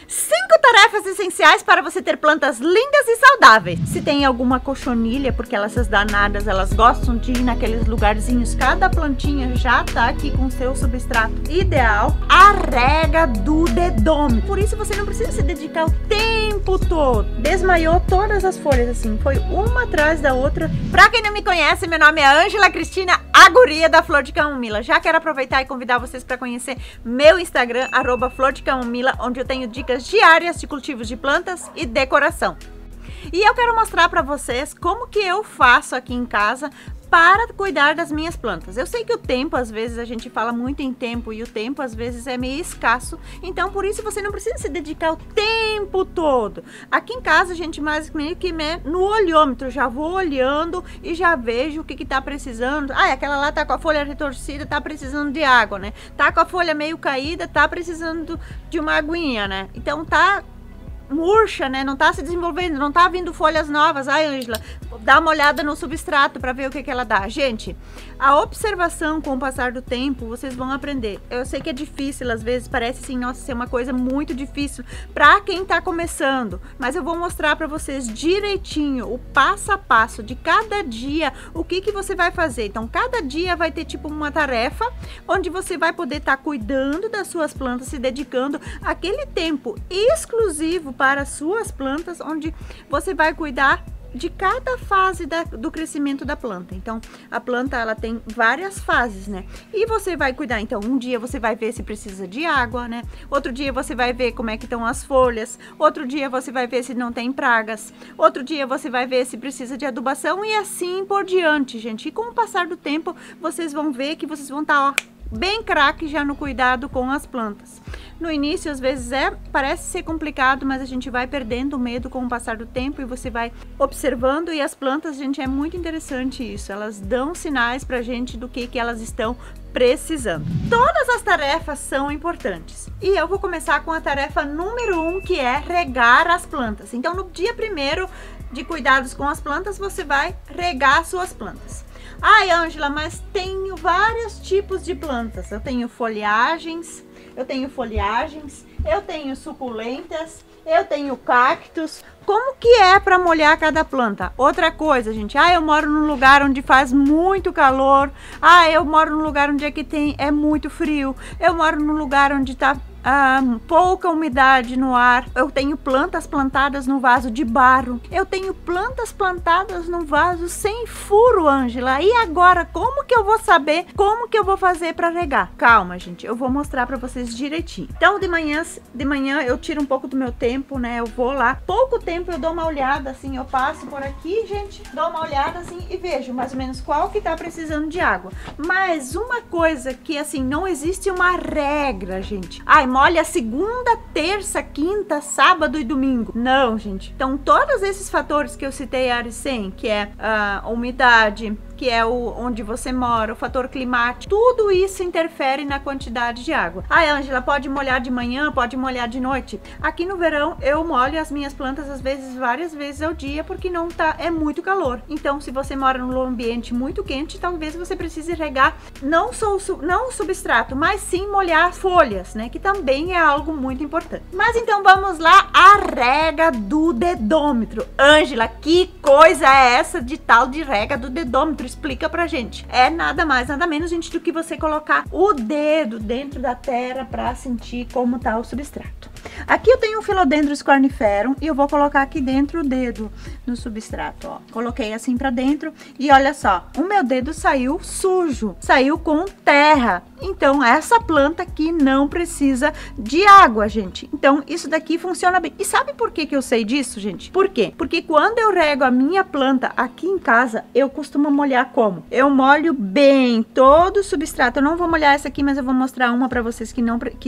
5 tarefas essenciais para você ter plantas lindas e saudáveis. Se tem alguma cochonilha, porque essas danadas, elas gostam de ir naqueles lugarzinhos, cada plantinha já tá aqui com seu substrato ideal. A rega do dedômetro. Por isso você não precisa se dedicar o tempo todo. Desmaiou todas as folhas assim, foi uma atrás da outra. Pra quem não me conhece, meu nome é Ângela Cristina, a guria da Flor de Camomila. Já quero aproveitar e convidar vocês para conhecer meu Instagram, @flordecamomila, onde eu tenho dicas diárias de cultivos de plantas e decoração. E eu quero mostrar para vocês como que eu faço aqui em casa para cuidar das minhas plantas. Eu sei que o tempo, às vezes, a gente fala muito em tempo e o tempo, às vezes, é meio escasso. Então, por isso, você não precisa se dedicar o tempo todo. Aqui em casa, a gente mais meio que no olhômetro. Já vou olhando e já vejo o que tá precisando. Ah, aquela lá tá com a folha retorcida, tá precisando de água, né? Tá com a folha meio caída, tá precisando de uma aguinha, né? Então, tá murcha, né? Não tá se desenvolvendo, não tá vindo folhas novas. Ai, Ângela, dá uma olhada no substrato para ver o que ela dá. Gente, a observação com o passar do tempo, vocês vão aprender. Eu sei que é difícil, às vezes parece assim, nossa, ser uma coisa muito difícil para quem tá começando, mas eu vou mostrar para vocês direitinho o passo a passo de cada dia, o que você vai fazer. Então, cada dia vai ter tipo uma tarefa onde você vai poder estar cuidando das suas plantas, se dedicando aquele tempo exclusivo para as suas plantas, onde você vai cuidar de cada fase do crescimento da planta. Então, a planta, ela tem várias fases, né? E você vai cuidar, então, um dia você vai ver se precisa de água, né? Outro dia você vai ver como é que estão as folhas. Outro dia você vai ver se não tem pragas. Outro dia você vai ver se precisa de adubação e assim por diante, gente. E com o passar do tempo, vocês vão ver que vocês vão estar, ó, bem craque já no cuidado com as plantas. No início, às vezes, parece ser complicado, mas a gente vai perdendo o medo com o passar do tempo e você vai observando. E as plantas, gente, é muito interessante isso. Elas dão sinais pra gente do que elas estão precisando. Todas as tarefas são importantes. E eu vou começar com a tarefa número 1, que é regar as plantas. Então, no dia 1º de cuidados com as plantas, você vai regar suas plantas. Ai, Ângela, mas tenho vários tipos de plantas. Eu tenho folhagens, eu tenho suculentas, eu tenho cactos. Como que é para molhar cada planta? Outra coisa, gente, eu moro num lugar onde faz muito calor. Eu moro num lugar onde é muito frio. Eu moro num lugar onde tá pouca umidade no ar. Eu tenho plantas plantadas no vaso de barro. Eu tenho plantas plantadas no vaso sem furo, Ângela. E agora, como que eu vou saber como que eu vou fazer para regar? Calma, gente, eu vou mostrar para vocês direitinho. Então, de manhã eu tiro um pouco do meu tempo, né? Eu vou lá, pouco tempo eu dou uma olhada assim, eu passo por aqui, gente, dou uma olhada assim e vejo mais ou menos qual que tá precisando de água. Mas uma coisa que assim, não existe uma regra, gente. Molha segunda, terça, quinta, sábado e domingo. Não, gente. Então, todos esses fatores que eu citei, Aricem, que é a umidade, que é onde você mora, o fator climático, tudo isso interfere na quantidade de água. Ângela, pode molhar de manhã, pode molhar de noite. Aqui no verão, eu molho as minhas plantas, às vezes, várias vezes ao dia, porque é muito calor. Então, se você mora num ambiente muito quente, talvez você precise regar não o substrato, mas sim molhar as folhas, né? Que também é algo muito importante. Mas então, vamos lá, a rega do dedômetro. Ângela, que coisa é essa de tal de rega do dedômetro? Explica pra gente. É nada mais, nada menos, gente, do que você colocar o dedo dentro da terra pra sentir como tá o substrato. Aqui eu tenho um Philodendron corniferum e eu vou colocar aqui dentro o dedo no substrato, ó. Coloquei assim pra dentro e olha só, o meu dedo saiu sujo, saiu com terra. Então, essa planta aqui não precisa de água, gente. Então, isso daqui funciona bem. E sabe por que eu sei disso, gente? Por quê? Porque quando eu rego a minha planta aqui em casa, eu costumo molhar como? Eu molho bem todo o substrato. Eu não vou molhar essa aqui, mas eu vou mostrar uma pra vocês que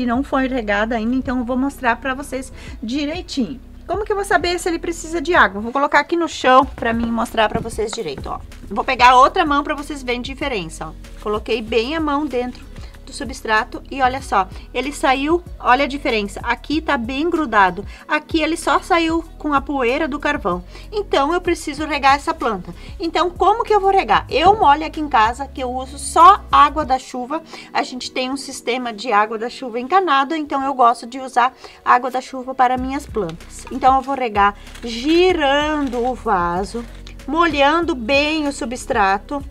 não foi regada ainda. Então, eu vou mostrar pra vocês direitinho. Como que eu vou saber se ele precisa de água? Vou colocar aqui no chão pra mim mostrar pra vocês direito, ó. Vou pegar outra mão pra vocês verem a diferença, ó. Coloquei bem a mão dentro do substrato e olha só, ele saiu, olha a diferença, aqui tá bem grudado, aqui ele só saiu com a poeira do carvão. Então eu preciso regar essa planta. Então como que eu vou regar? Eu molho aqui em casa, que eu uso só água da chuva. A gente tem um sistema de água da chuva encanado, então eu gosto de usar água da chuva para minhas plantas. Então eu vou regar girando o vaso, molhando bem o substrato.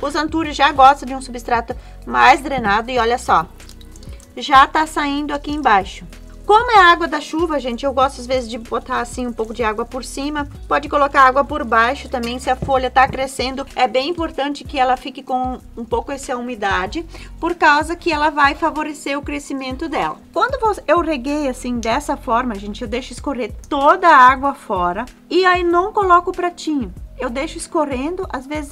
Os Anturos já gostam de um substrato mais drenado e olha só, já tá saindo aqui embaixo. Como é água da chuva, gente, eu gosto às vezes de botar assim um pouco de água por cima. Pode colocar água por baixo também, se a folha tá crescendo. É bem importante que ela fique com um pouco essa umidade, por causa que ela vai favorecer o crescimento dela. Quando eu reguei assim, dessa forma, gente, eu deixo escorrer toda a água fora e aí não coloco o pratinho. Eu deixo escorrendo, às vezes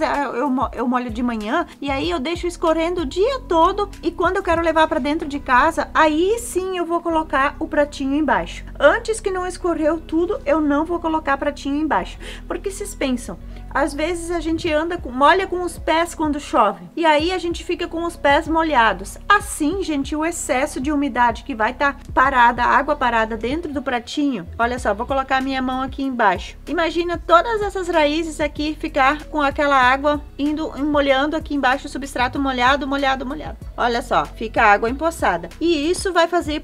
eu molho de manhã e aí eu deixo escorrendo o dia todo e quando eu quero levar para dentro de casa, aí sim eu vou colocar o pratinho embaixo. Antes que não escorreu tudo, eu não vou colocar pratinho embaixo, porque vocês pensam, às vezes a gente molha com os pés quando chove e aí a gente fica com os pés molhados. Assim, gente, o excesso de umidade que vai estar parada, a água parada dentro do pratinho, olha só, vou colocar a minha mão aqui embaixo. Imagina todas essas raízes aqui ficar com aquela água molhando aqui embaixo o substrato molhado. Olha só, fica a água empoçada. E isso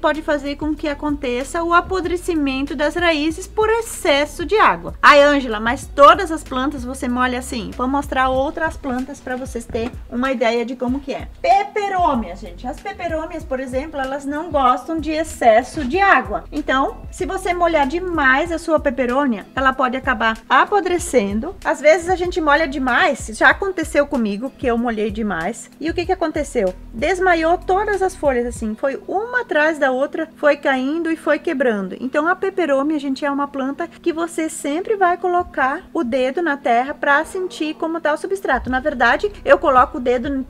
pode fazer com que aconteça o apodrecimento das raízes por excesso de água. Ai, Ângela, mas todas as plantas você molha assim? Vou mostrar outras plantas para vocês terem uma ideia de como que é. Peperômias, gente. As peperômias, por exemplo, elas não gostam de excesso de água. Então, se você molhar demais a sua peperônia, ela pode acabar apodrecendo. Às vezes a gente molha demais, já aconteceu comigo que eu molhei demais. E o que aconteceu? Desmaiou todas as folhas assim, foi uma atrás da outra, foi caindo e foi quebrando. Então a peperômia, gente, é uma planta que você sempre vai colocar o dedo na terra para sentir como tá o substrato. Na verdade, eu coloco o dedo em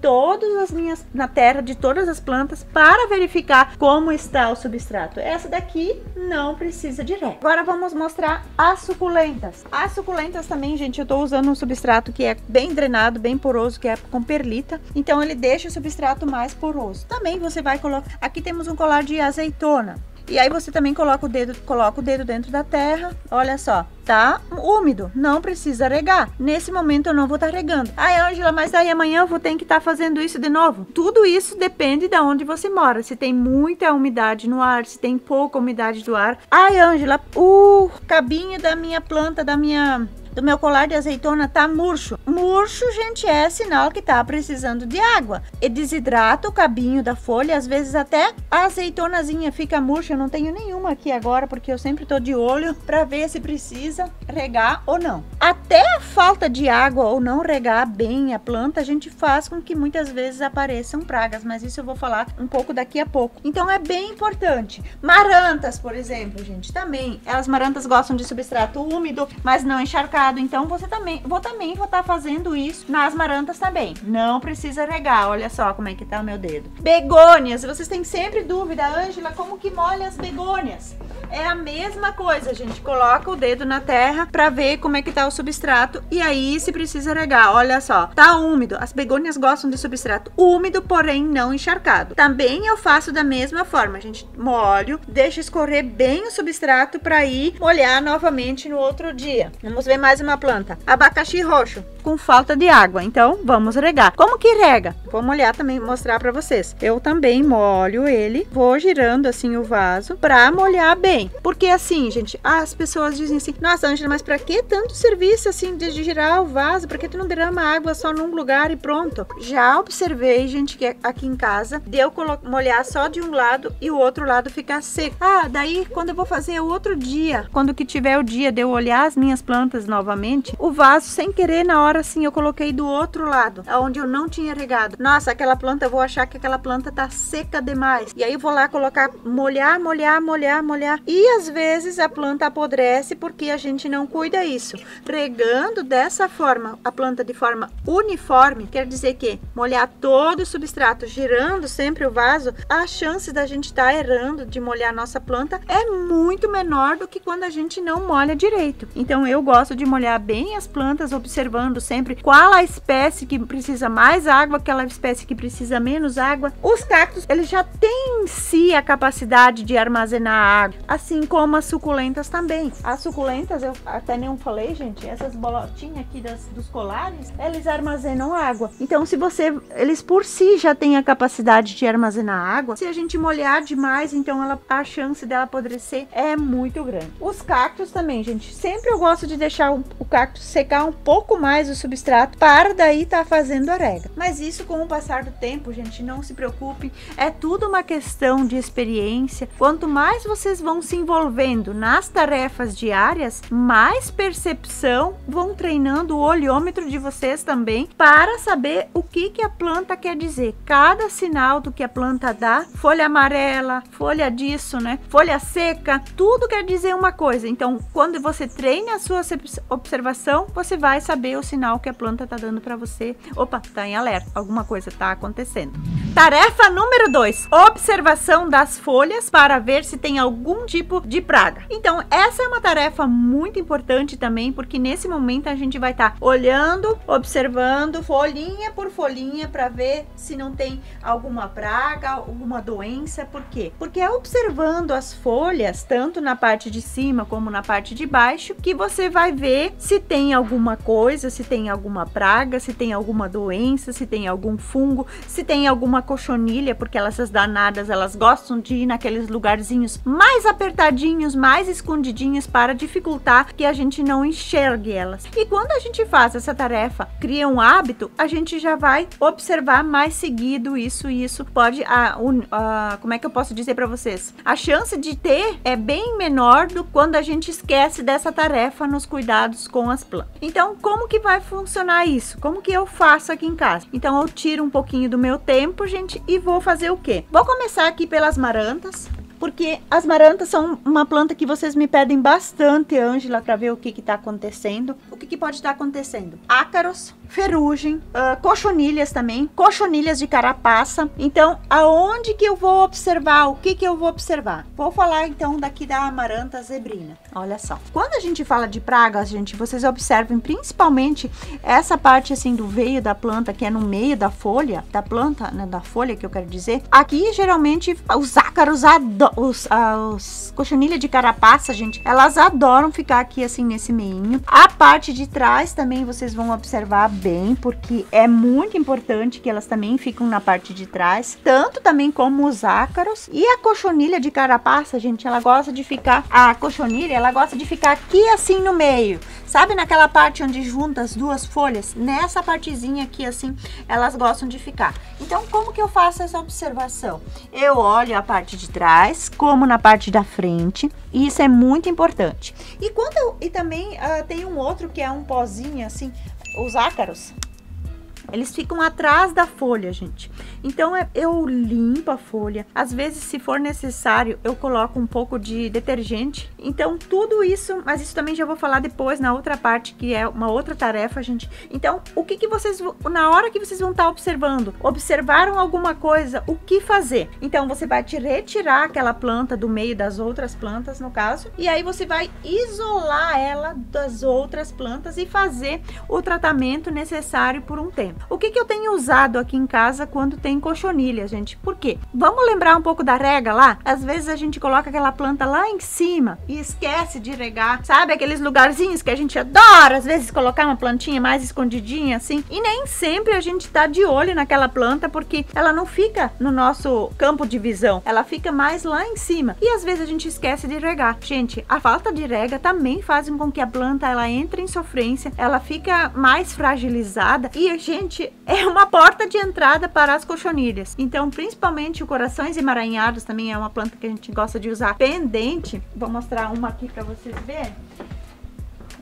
na terra de todas as plantas para verificar como está o substrato. Essa daqui não precisa de ré. Agora vamos mostrar as suculentas. As suculentas também, gente, eu tô usando um substrato que é bem drenado, bem poroso, que é com perlita. Então ele deixa o substrato mais poroso. Também você vai colocar... Aqui temos um colar de azeitona. E aí você também coloca o dedo dentro da terra. Olha só, tá úmido, não precisa regar. Nesse momento eu não vou estar regando. Ai, Ângela, mas daí amanhã eu vou ter que estar fazendo isso de novo. Tudo isso depende de onde você mora. Se tem muita umidade no ar, se tem pouca umidade do ar. Ai, Ângela, o cabinho da minha planta, do meu colar de azeitona tá murcho. Murcho, gente, é sinal que tá precisando de água. E desidrata o cabinho da folha, às vezes até a azeitonazinha fica murcha. Eu não tenho nenhuma aqui agora, porque eu sempre tô de olho para ver se precisa regar ou não. Até a falta de água ou não regar bem a planta, a gente faz com que muitas vezes apareçam pragas, mas isso eu vou falar um pouco daqui a pouco. Então é bem importante. Marantas, por exemplo, gente, também. As marantas gostam de substrato úmido, mas não encharcado. Então vou estar fazendo isso nas marantas também. Não precisa regar. Olha só como é que tá o meu dedo. Begônias, vocês têm sempre dúvida, Ângela, como que molha as begônias? É a mesma coisa, gente. Coloca o dedo na terra para ver como é que tá o substrato e aí se precisa regar. Olha só, tá úmido. As begônias gostam de substrato úmido, porém não encharcado. Também eu faço da mesma forma, gente. Molho, deixo escorrer bem o substrato para ir molhar novamente no outro dia. Vamos ver mais uma planta. Abacaxi roxo, com falta de água. Então, vamos regar. Como que rega? Vou molhar também, mostrar para vocês. Eu também molho ele, vou girando assim o vaso para molhar bem. Porque assim, gente, as pessoas dizem assim: nossa, Ângela, mas para que tanto serviço assim de girar o vaso? Para que tu não derrama água só num lugar e pronto? Já observei, gente, que aqui em casa de eu molhar só de um lado e o outro lado ficar seco. Ah, daí quando eu vou fazer o outro dia, quando que tiver o dia de eu olhar as minhas plantas novamente, o vaso sem querer na hora assim eu coloquei do outro lado, onde eu não tinha regado. Nossa, aquela planta, eu vou achar que aquela planta tá seca demais. E aí eu vou lá colocar, molhar. e às vezes a planta apodrece porque a gente não cuida isso. Regando dessa forma, a planta de forma uniforme, quer dizer que molhar todo o substrato, girando sempre o vaso, a chance da gente estar errando de molhar a nossa planta é muito menor do que quando a gente não molha direito. Então eu gosto de molhar bem as plantas, observando sempre qual a espécie que precisa mais água, aquela espécie que precisa menos água. Os cactos, eles já têm em si a capacidade de armazenar água, assim como as suculentas também. As suculentas, eu até nem falei, gente, essas bolotinhas aqui dos colares, eles armazenam água. Então, eles por si já têm a capacidade de armazenar água. Se a gente molhar demais, então a chance dela apodrecer é muito grande. Os cactos também, gente, sempre eu gosto de deixar o cacto secar um pouco mais o substrato para daí tá fazendo a rega. Mas isso, com o passar do tempo, gente, não se preocupem, é tudo uma questão de experiência. Quanto mais vocês vão se envolvendo nas tarefas diárias, mais percepção vão treinando o olhômetro de vocês também para saber o que a planta quer dizer. Cada sinal do que a planta dá, folha amarela, folha disso, né? Folha seca, tudo quer dizer uma coisa. Então, quando você treina a sua observação, você vai saber o sinal que a planta tá dando para você. Opa, tá em alerta, alguma coisa tá acontecendo. Tarefa número 2, observação das folhas para ver se tem algum tipo de praga. Então, essa é uma tarefa muito importante também, porque nesse momento a gente vai estar olhando, observando folhinha por folhinha para ver se não tem alguma praga, alguma doença. Por quê? Porque é observando as folhas, tanto na parte de cima como na parte de baixo, que você vai ver se tem alguma coisa, se tem alguma praga, se tem alguma doença, se tem algum fungo, se tem alguma cochonilha, porque essas danadas, elas gostam de ir naqueles lugarzinhos mais apertadinhos, mais escondidinhos, para dificultar que a gente não enxergue elas. E quando a gente faz essa tarefa, cria um hábito, a gente já vai observar mais seguido isso, e isso pode, como é que eu posso dizer para vocês? A chance de ter é bem menor do que quando a gente esquece dessa tarefa nos cuidados com as plantas. Então, como que vai funcionar isso? Como que eu faço aqui em casa? Então, eu tiro um pouquinho do meu tempo, gente, e vou fazer o quê? Vou começar aqui pelas marantas, porque as marantas são uma planta que vocês me pedem bastante, Ângela, para ver o que está acontecendo. O que pode estar acontecendo? Ácaros, ferrugem, cochonilhas também, cochonilhas de carapaça. Então, aonde que eu vou observar? O que eu vou observar? Vou falar então daqui da amaranta zebrina. Olha só. Quando a gente fala de pragas, gente, vocês observem principalmente essa parte assim do veio da planta, que é no meio da folha, da planta, né, da folha que eu quero dizer. Aqui, geralmente, os ácaros os cochonilhas de carapaça, gente, elas adoram ficar aqui assim nesse meinho. A parte de trás também vocês vão observar bem, porque é muito importante que elas também ficam na parte de trás, tanto também como os ácaros. E a cochonilha de carapaça, gente, ela gosta de ficar, a cochonilha, ela gosta de ficar aqui assim no meio, sabe, naquela parte onde junta as duas folhas, nessa partezinha aqui assim, elas gostam de ficar. Então, como que eu faço essa observação? Eu olho a parte de trás, como na parte da frente, e isso é muito importante. E também tem um outro que é um pozinho assim, os ácaros, eles ficam atrás da folha, gente. Então, eu limpo a folha. Às vezes, se for necessário, eu coloco um pouco de detergente. Então, tudo isso, mas isso também já vou falar depois na outra parte, que é uma outra tarefa, gente. Então, o que vocês, na hora que vocês vão estar observando, observaram alguma coisa, o que fazer? Então, você vai retirar aquela planta do meio das outras plantas, no caso, e aí você vai isolar ela das outras plantas e fazer o tratamento necessário por um tempo. O que eu tenho usado aqui em casa quando tem cochonilha, gente? Por quê? Vamos lembrar um pouco da rega lá? Às vezes a gente coloca aquela planta lá em cima e esquece de regar, sabe? Aqueles lugarzinhos que a gente adora, às vezes, colocar uma plantinha mais escondidinha, assim. E nem sempre a gente tá de olho naquela planta, porque ela não fica no nosso campo de visão. Ela fica mais lá em cima. E às vezes a gente esquece de regar. Gente, a falta de rega também faz com que a planta, ela entre em sofrência, ela fica mais fragilizada. E, gente, é uma porta de entrada para as cochonilhas. Então, principalmente o corações emaranhados também é uma planta que a gente gosta de usar pendente. Vou mostrar uma aqui para vocês verem.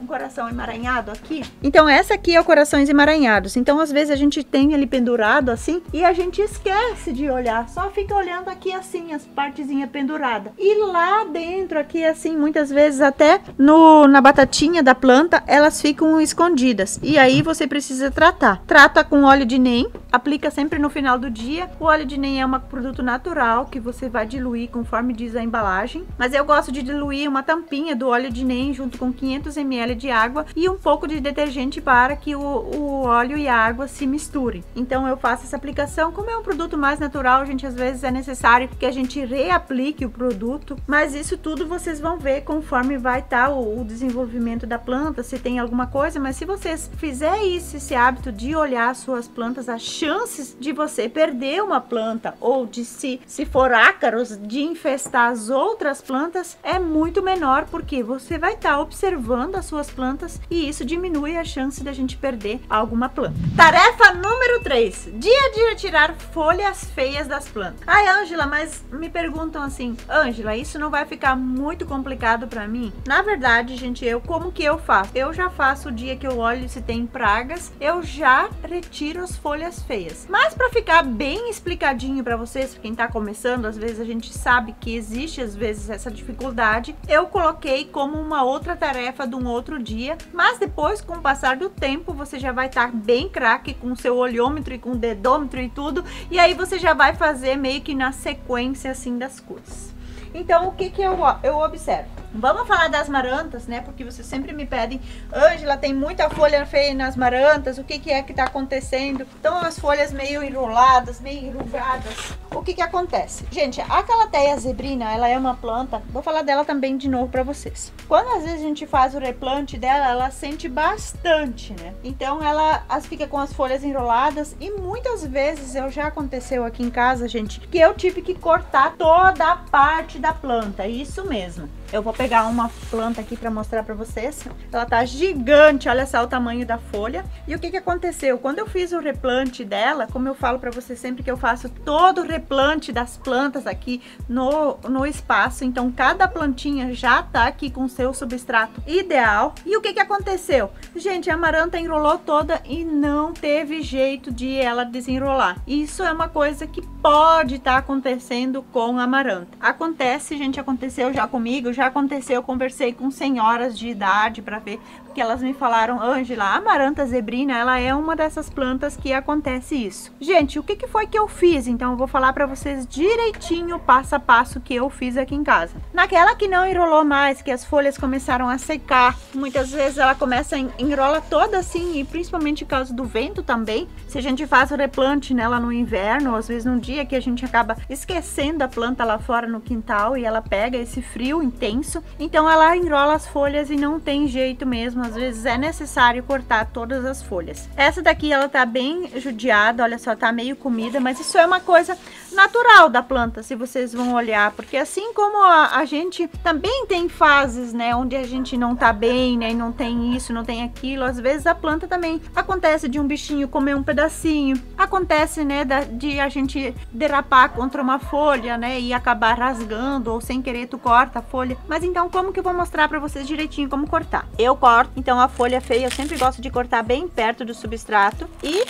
um coração emaranhado aqui. Então essa aqui é o corações emaranhados. Então às vezes a gente tem ele pendurado assim e a gente esquece de olhar, só fica olhando aqui assim as partezinhas penduradas. E lá dentro aqui assim, muitas vezes até na batatinha da planta, elas ficam escondidas. E aí você precisa tratar. Trata com óleo de NEM, aplica sempre no final do dia. O óleo de NEM é um produto natural que você vai diluir conforme diz a embalagem, mas eu gosto de diluir uma tampinha do óleo de NEM junto com 500 ml de água e um pouco de detergente para que o óleo e a água se misturem. Então eu faço essa aplicação. Como é um produto mais natural, gente, às vezes é necessário que a gente reaplique o produto, mas isso tudo vocês vão ver conforme vai estar o desenvolvimento da planta, se tem alguma coisa. Mas se vocês fizerem esse hábito de olhar as suas plantas, as chances de você perder uma planta ou de se for ácaros, de infestar as outras plantas é muito menor, porque você vai estar observando as suas plantas e isso diminui a chance da gente perder alguma planta. Tarefa número 3. Dia de retirar folhas feias das plantas. Ai, Ângela, mas me perguntam assim, Ângela, isso não vai ficar muito complicado para mim? Na verdade, gente, como que eu faço? Eu já faço o dia que eu olho se tem pragas, eu já retiro as folhas feias. Mas para ficar bem explicadinho para vocês, quem tá começando, às vezes a gente sabe que existe às vezes essa dificuldade, eu coloquei como uma outra tarefa de um outro dia, mas depois, com o passar do tempo, você já vai estar bem craque com o seu olhômetro e com o dedômetro e tudo, e aí você já vai fazer meio que na sequência assim das coisas. Então, o que eu observo? Vamos falar das marantas, né? Porque vocês sempre me pedem, Ângela, tem muita folha feia nas marantas, o que é que tá acontecendo? Então, as folhas meio enroladas, meio enrugadas. O que acontece? Gente, a Calatheia zebrina, ela é uma planta, vou falar dela também de novo pra vocês. Quando às vezes a gente faz o replante dela, ela sente bastante, né? Então, ela fica com as folhas enroladas e muitas vezes, já aconteceu aqui em casa, gente, que eu tive que cortar toda a parte da planta, isso mesmo. Eu vou pegar uma planta aqui para mostrar para vocês. Ela tá gigante, olha só o tamanho da folha. E o que aconteceu? Quando eu fiz o replante dela, como eu falo para vocês sempre que eu faço todo o replante das plantas aqui no espaço, então cada plantinha já tá aqui com seu substrato ideal. E o que aconteceu? Gente, a amaranta enrolou toda e não teve jeito de ela desenrolar. Isso é uma coisa que pode estar acontecendo com a amaranta. Acontece, gente, aconteceu já comigo, já aconteceu, eu conversei com senhoras de idade para ver, porque elas me falaram, Ângela, a amaranta zebrina, ela é uma dessas plantas que acontece isso. Gente, o que foi que eu fiz? Então eu vou falar para vocês direitinho, passo a passo, que eu fiz aqui em casa. Naquela que não enrolou mais, que as folhas começaram a secar, muitas vezes ela começa a enrola toda assim, e principalmente por causa do vento também. Se a gente faz o replante nela no inverno, às vezes num dia que a gente acaba esquecendo a planta lá fora no quintal e ela pega esse frio intenso, então ela enrola as folhas e não tem jeito mesmo, às vezes é necessário cortar todas as folhas. Essa daqui ela tá bem judiada, olha só, tá meio comida, mas isso é uma coisa natural da planta, se vocês vão olhar, porque assim como a gente também tem fases, né, onde a gente não tá bem, né, e não tem isso, não tem aquilo, às vezes a planta também acontece de um bichinho comer um pedacinho, acontece, né, de a gente derrapar contra uma folha, né, e acabar rasgando, ou sem querer tu corta a folha. Mas então como que eu vou mostrar pra vocês direitinho como cortar? Eu corto, então a folha feia eu sempre gosto de cortar bem perto do substrato e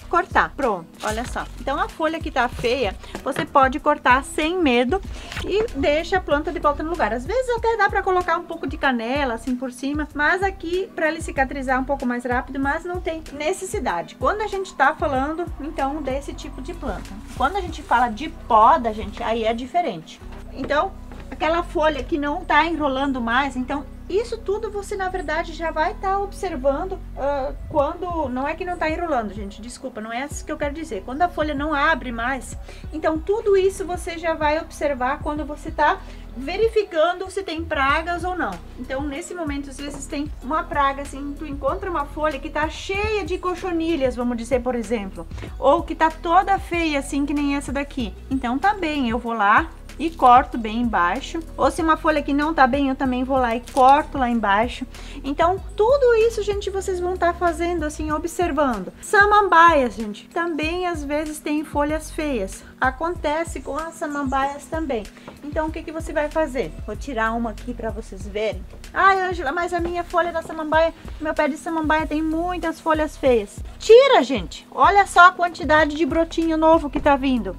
cortar. Pronto, olha só. Então a folha que tá feia, você pode cortar sem medo e deixa a planta de volta no lugar. Às vezes até dá pra colocar um pouco de canela assim por cima, mas aqui pra ele cicatrizar um pouco mais rápido, mas não tem necessidade. Quando a gente tá falando, então, desse tipo de planta. Quando a gente fala de poda, gente, aí é diferente. Então, aquela folha que não tá enrolando mais, então isso tudo você na verdade já vai estar observando quando, não é que não tá enrolando, gente, desculpa, não é isso que eu quero dizer, quando a folha não abre mais, então tudo isso você já vai observar quando você tá verificando se tem pragas ou não. Então nesse momento, às vezes tem uma praga assim, tu encontra uma folha que tá cheia de cochonilhas, vamos dizer, por exemplo, ou que tá toda feia assim, que nem essa daqui, então tá bem, eu vou lá e corto bem embaixo. Ou se uma folha que não tá bem, eu também vou lá e corto lá embaixo. Então tudo isso, gente, vocês vão estar fazendo assim, observando. Samambaias, gente, também às vezes tem folhas feias. Acontece com as samambaias também. Então o que você vai fazer? Vou tirar uma aqui para vocês verem. Ai, Ângela, mas a minha folha da samambaia, meu pé de samambaia tem muitas folhas feias. Tira, gente. Olha só a quantidade de brotinho novo que tá vindo.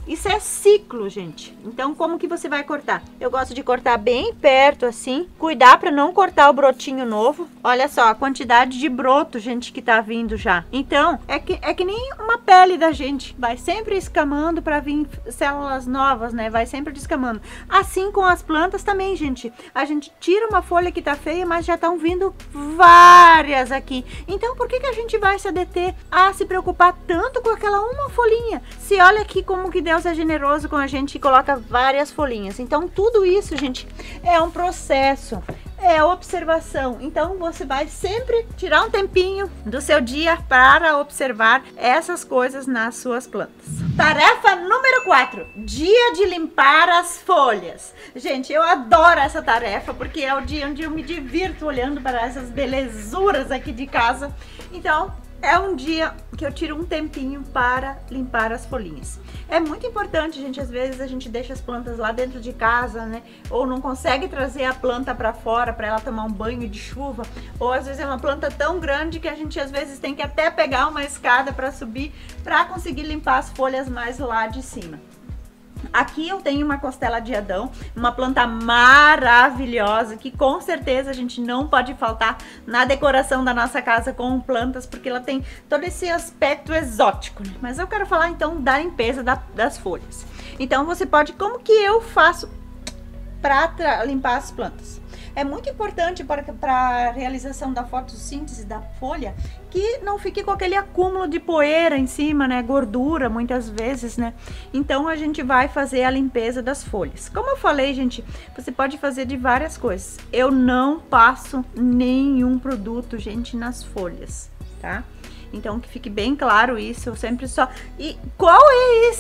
Isso é ciclo, gente. Então, como que você vai cortar? Eu gosto de cortar bem perto, assim. Cuidar para não cortar o brotinho novo. Olha só a quantidade de broto, gente, que tá vindo já. Então, é que nem uma pele da gente. Vai sempre escamando para vir células novas, né? Vai sempre descamando. Assim com as plantas também, gente. A gente tira uma folha que tá feia, mas já estão vindo várias aqui. Então, por que a gente vai se deter a se preocupar tanto com aquela uma folhinha? Se olha aqui como que Deus é generoso com a gente e coloca várias folhinhas. Então, tudo isso, gente, é um processo, é observação. Então, você vai sempre tirar um tempinho do seu dia para observar essas coisas nas suas plantas. Tarefa número 4, dia de limpar as folhas. Gente, eu adoro essa tarefa porque é o dia onde eu me divirto olhando para essas belezuras aqui de casa. Então, é um dia que eu tiro um tempinho para limpar as folhinhas. É muito importante, gente, às vezes a gente deixa as plantas lá dentro de casa, né? Ou não consegue trazer a planta para fora para ela tomar um banho de chuva. Ou às vezes é uma planta tão grande que a gente às vezes tem que até pegar uma escada para subir para conseguir limpar as folhas mais lá de cima. Aqui eu tenho uma costela de Adão, uma planta maravilhosa que com certeza a gente não pode faltar na decoração da nossa casa com plantas, porque ela tem todo esse aspecto exótico, né? Mas eu quero falar então da limpeza das folhas. Então você pode, como que eu faço para limpar as plantas? É muito importante para a realização da fotossíntese da folha que não fique com aquele acúmulo de poeira em cima, né? Gordura, muitas vezes, né? Então, a gente vai fazer a limpeza das folhas. Como eu falei, gente, você pode fazer de várias coisas. Eu não passo nenhum produto, gente, nas folhas, tá? Então, que fique bem claro isso, eu sempre só... E qual é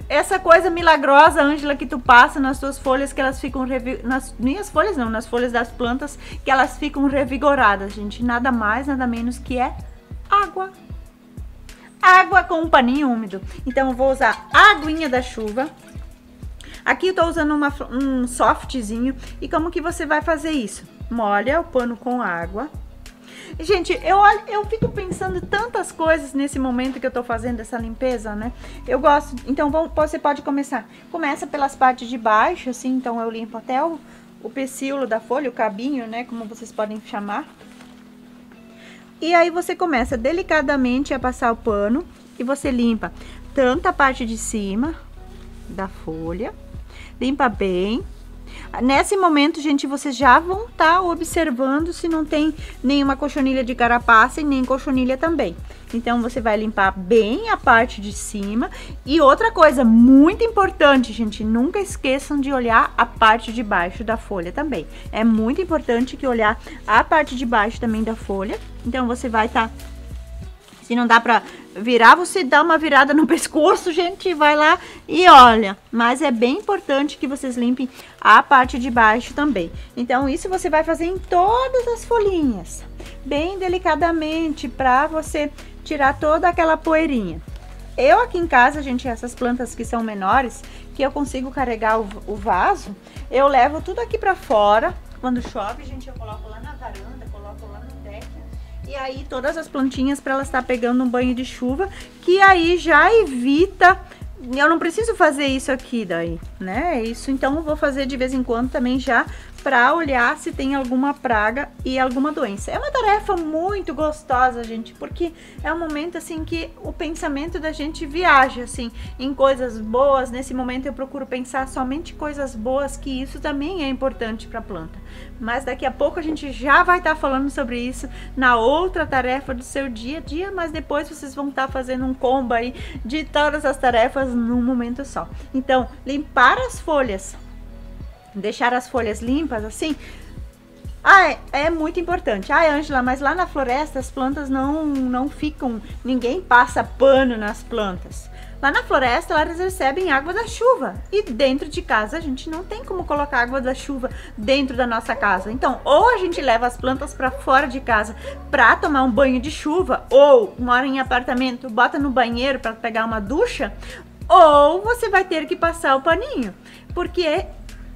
essa coisa milagrosa, Ângela, que tu passa nas tuas folhas, que elas ficam... Nas minhas folhas não, nas folhas das plantas, que elas ficam revigoradas, gente. Nada mais, nada menos que é água. Água com um paninho úmido. Então, eu vou usar a aguinha da chuva. Aqui eu tô usando um softzinho. E como que você vai fazer isso? Molha o pano com água. Gente, eu fico pensando tantas coisas nesse momento que eu tô fazendo essa limpeza, né? Eu gosto, então você pode começar. Começa pelas partes de baixo, assim, então eu limpo até o pecíolo da folha, o cabinho, né? Como vocês podem chamar. E aí você começa delicadamente a passar o pano e você limpa tanto a parte de cima da folha, limpa bem. Nesse momento, gente, vocês já vão estar observando se não tem nenhuma cochonilha de carapaça e nem cochonilha também. Então, você vai limpar bem a parte de cima. E outra coisa muito importante, gente, nunca esqueçam de olhar a parte de baixo da folha também. É muito importante que olhar a parte de baixo também da folha. Então, você vai estar... Se não dá pra virar, você dá uma virada no pescoço, gente, vai lá e olha. Mas é bem importante que vocês limpem a parte de baixo também. Então, isso você vai fazer em todas as folhinhas, bem delicadamente, pra você tirar toda aquela poeirinha. Eu aqui em casa, gente, essas plantas que são menores, que eu consigo carregar o vaso, eu levo tudo aqui pra fora. Quando chove, gente, eu coloco lá na varanda, coloco lá no deck. E aí todas as plantinhas para ela estar pegando um banho de chuva, que aí já evita... Eu não preciso fazer isso aqui daí, né? Isso então eu vou fazer de vez em quando também já para olhar se tem alguma praga e alguma doença. É uma tarefa muito gostosa, gente, porque é um momento assim que o pensamento da gente viaja assim em coisas boas. Nesse momento eu procuro pensar somente coisas boas, que isso também é importante para a planta. Mas daqui a pouco a gente já vai estar falando sobre isso na outra tarefa do seu dia a dia, mas depois vocês vão estar fazendo um combo aí de todas as tarefas num momento só. Então, limpar as folhas, deixar as folhas limpas assim, é muito importante. Ângela, mas lá na floresta as plantas não ficam, ninguém passa pano nas plantas. Lá na floresta elas recebem água da chuva e dentro de casa a gente não tem como colocar água da chuva dentro da nossa casa. Então, ou a gente leva as plantas para fora de casa para tomar um banho de chuva, ou mora em apartamento, bota no banheiro para pegar uma ducha, ou você vai ter que passar o paninho, porque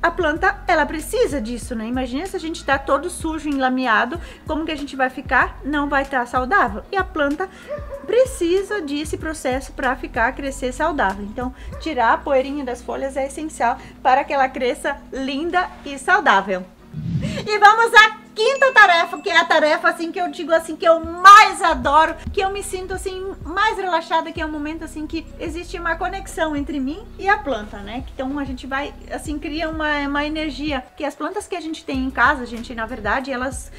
a planta, ela precisa disso, né? Imagina se a gente tá todo sujo, enlameado, como que a gente vai ficar? Não vai estar saudável. E a planta precisa desse processo para ficar, crescer saudável. Então, tirar a poeirinha das folhas é essencial para que ela cresça linda e saudável. E vamos à quinta tarefa, que é a tarefa assim que eu digo assim que eu mais adoro, que eu me sinto assim mais relaxada, que é um momento assim que existe uma conexão entre mim e a planta, né? Então a gente vai assim cria uma energia, que as plantas que a gente tem em casa, gente, na verdade, elas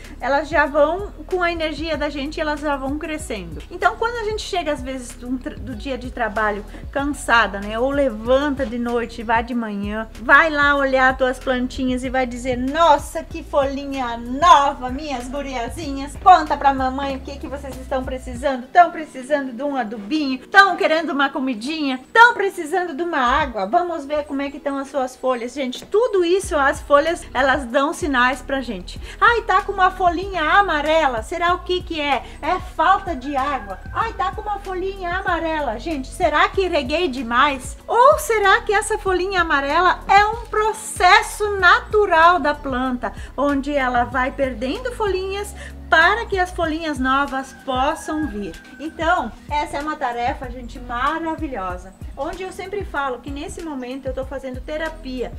já vão com a energia da gente, elas já vão crescendo. Então quando a gente chega às vezes do dia de trabalho cansada, né? Ou levanta de noite, vai de manhã, vai lá olhar as tuas plantinhas e vai dizer: nossa, que folhinha nova, minhas guriazinhas, conta pra mamãe o que vocês estão precisando. Estão precisando de um adubinho, estão querendo uma comidinha, estão precisando de uma água, vamos ver como é que estão as suas folhas. Gente, tudo isso, as folhas, elas dão sinais pra gente. Ai, tá com uma folhinha amarela, será o que é? É falta de água. Ai, tá com uma folhinha amarela, gente, será que reguei demais? Ou será que essa folhinha amarela é um processo natural da planta, onde ela vai perdendo folhinhas para que as folhinhas novas possam vir. Então, essa é uma tarefa, gente, maravilhosa, onde eu sempre falo que nesse momento eu tô fazendo terapia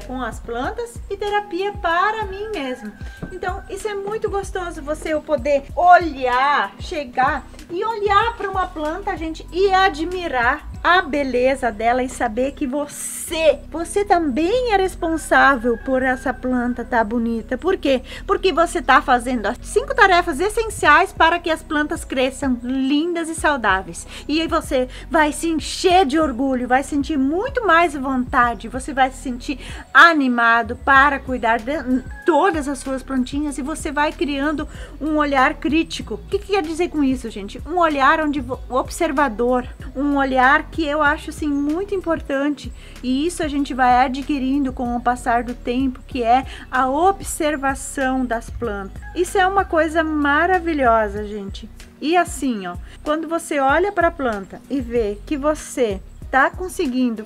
com as plantas e terapia para mim mesmo. Então, isso é muito gostoso, você poder olhar, chegar e olhar para uma planta, gente, e admirar a beleza dela e saber que você também é responsável por essa planta tá bonita. Por quê? Porque você tá fazendo as 5 tarefas essenciais para que as plantas cresçam lindas e saudáveis. E aí você vai se encher de orgulho, vai sentir muito mais vontade, você vai se sentir animado para cuidar de todas as suas plantinhas e você vai criando um olhar crítico. O que quer dizer com isso, gente? Um olhar onde o observador, um olhar que eu acho assim muito importante, e isso a gente vai adquirindo com o passar do tempo, que é a observação das plantas. Isso é uma coisa maravilhosa, gente. E assim, ó, quando você olha para a planta e vê que você tá conseguindo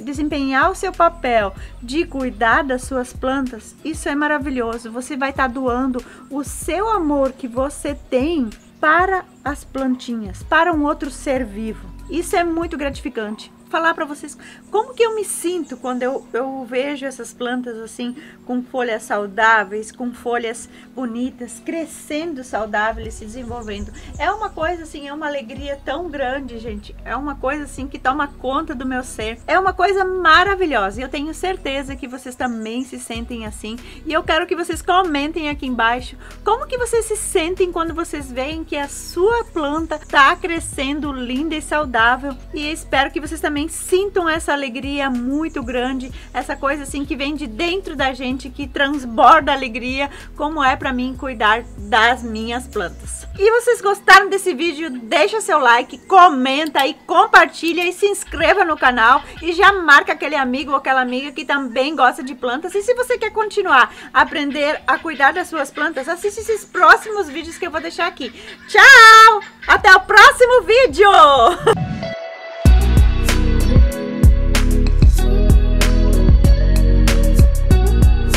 desempenhar o seu papel de cuidar das suas plantas, isso é maravilhoso. Você vai estar doando o seu amor que você tem para as plantinhas, para um outro ser vivo. Isso é muito gratificante. Falar para vocês como que eu me sinto quando eu vejo essas plantas assim, com folhas saudáveis, com folhas bonitas, crescendo saudáveis, se desenvolvendo. É uma coisa assim, é uma alegria tão grande, gente. É uma coisa assim que toma conta do meu ser. É uma coisa maravilhosa. E eu tenho certeza que vocês também se sentem assim. E eu quero que vocês comentem aqui embaixo como que vocês se sentem quando vocês veem que a sua planta tá crescendo linda e saudável. E espero que vocês também sintam essa alegria muito grande, essa coisa assim que vem de dentro da gente, que transborda alegria, como é pra mim cuidar das minhas plantas. E vocês gostaram desse vídeo? Deixa seu like, comenta e compartilha e se inscreva no canal e já marca aquele amigo ou aquela amiga que também gosta de plantas. E se você quer continuar a aprender a cuidar das suas plantas, assiste esses próximos vídeos que eu vou deixar aqui. Tchau! Até o próximo vídeo!